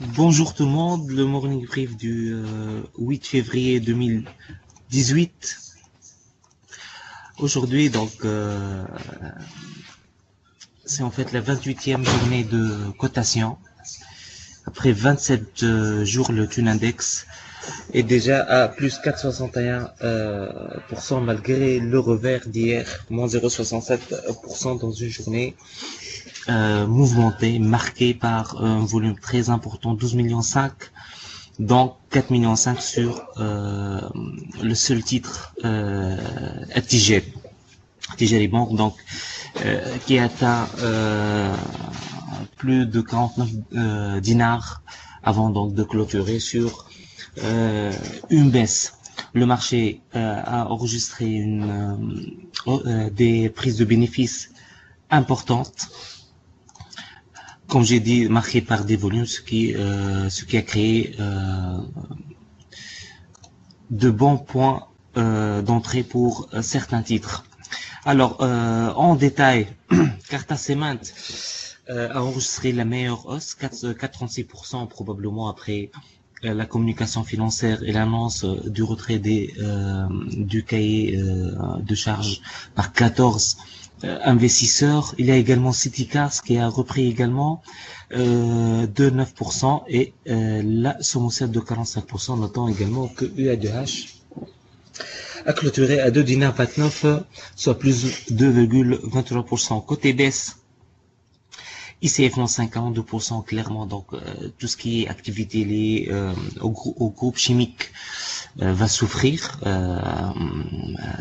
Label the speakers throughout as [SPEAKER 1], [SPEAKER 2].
[SPEAKER 1] Bonjour tout le monde, le morning brief du 8 février 2018. Aujourd'hui, c'est en fait la 28e journée de cotation. Après 27 jours, le Thune Index est déjà à plus 4,61% malgré le revers d'hier, moins 0,67% dans une journée mouvementée, marquée par un volume très important, 12,5 millions, donc 4,5 millions sur le seul titre Tijari Bank, donc qui atteint plus de 49 dinars avant donc de clôturer sur une baisse. Le marché a enregistré des prises de bénéfices importantes, comme j'ai dit, marquées par des volumes, ce qui a créé de bons points d'entrée pour certains titres. Alors, en détail, Carta Cement a enregistré la meilleure hausse, 4,36% probablement après la communication financière et l'annonce du retrait du cahier de charges par 14 investisseurs. Il y a également Citycars qui a repris également de 9% et la Somocel de 45%. Notons également que UA2H a clôturé à 2 dinars 29, soit plus 2,23%. Côté baisse, ICF non 52% clairement, donc tout ce qui est activité liée au groupe chimique va souffrir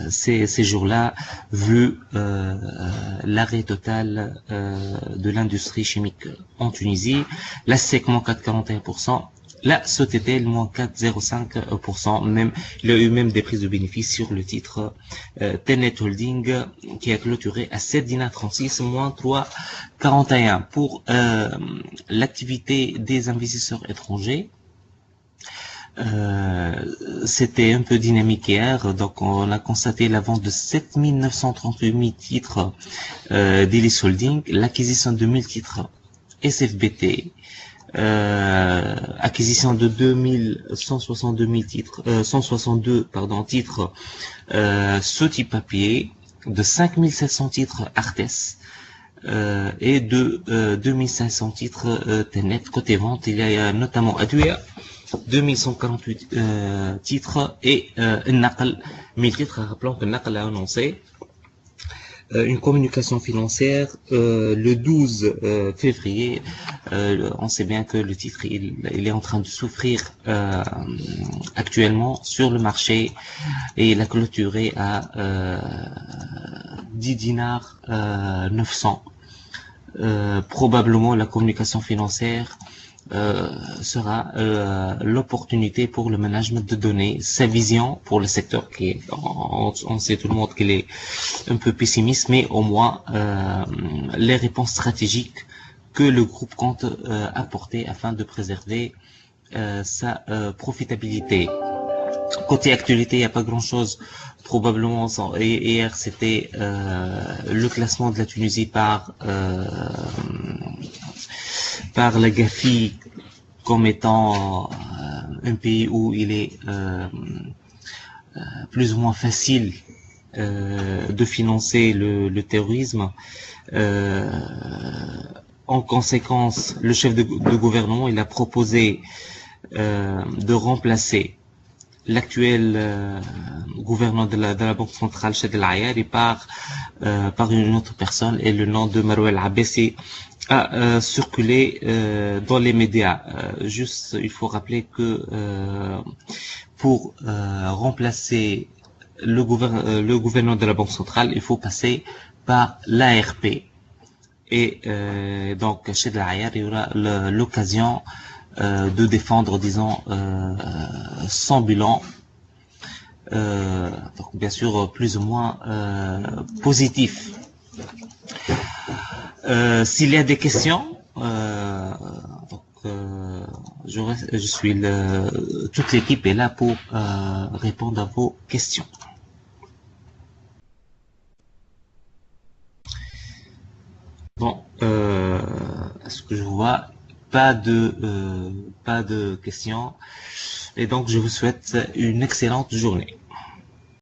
[SPEAKER 1] ces jours-là, vu l'arrêt total de l'industrie chimique en Tunisie. La SEC manque à 41%. La Sotetel, moins 4,05%. Même, il y a eu même des prises de bénéfices sur le titre Tenet Holding qui a clôturé à 7 dinars 36, moins 3,41. Pour l'activité des investisseurs étrangers, c'était un peu dynamique hier, donc on a constaté la vente de 7 938 titres d'Elis Holding, l'acquisition de 1000 titres SFBT, acquisition de 162 titres Soti Papier, de 5700 titres Artes et de 2500 titres Tenet. Côté vente, il y a notamment Aduia, 2148 titres et Naql, 1000 titres. Rappelons que Naql a annoncé une communication financière le 12 février. On sait bien que le titre il est en train de souffrir actuellement sur le marché et il a clôturé à 10 dinars 900. Probablement la communication financière sera l'opportunité pour le management de donner sa vision pour le secteur qui est, on sait tout le monde qu'il est un peu pessimiste, mais au moins les réponses stratégiques que le groupe compte apporter afin de préserver sa profitabilité. Côté actualité, il n'y a pas grand-chose. Probablement, hier, c'était le classement de la Tunisie par la GAFI comme étant un pays où il est plus ou moins facile de financer le terrorisme. En conséquence, le chef de gouvernement, il a proposé de remplacer l'actuel gouverneur de la Banque centrale, Chad El Ayari, par une autre personne, et le nom de Marouel Abbessi a circulé dans les médias. Juste, il faut rappeler que pour remplacer le gouverneur de la Banque centrale, il faut passer par l'ARP. Et donc, Chad El Ayari aura l'occasion de défendre, disons, son bilan, donc bien sûr plus ou moins positif. S'il y a des questions, je suis toute l'équipe est là pour répondre à vos questions. Bon, est-ce que je vois pas de questions. Et donc, je vous souhaite une excellente journée.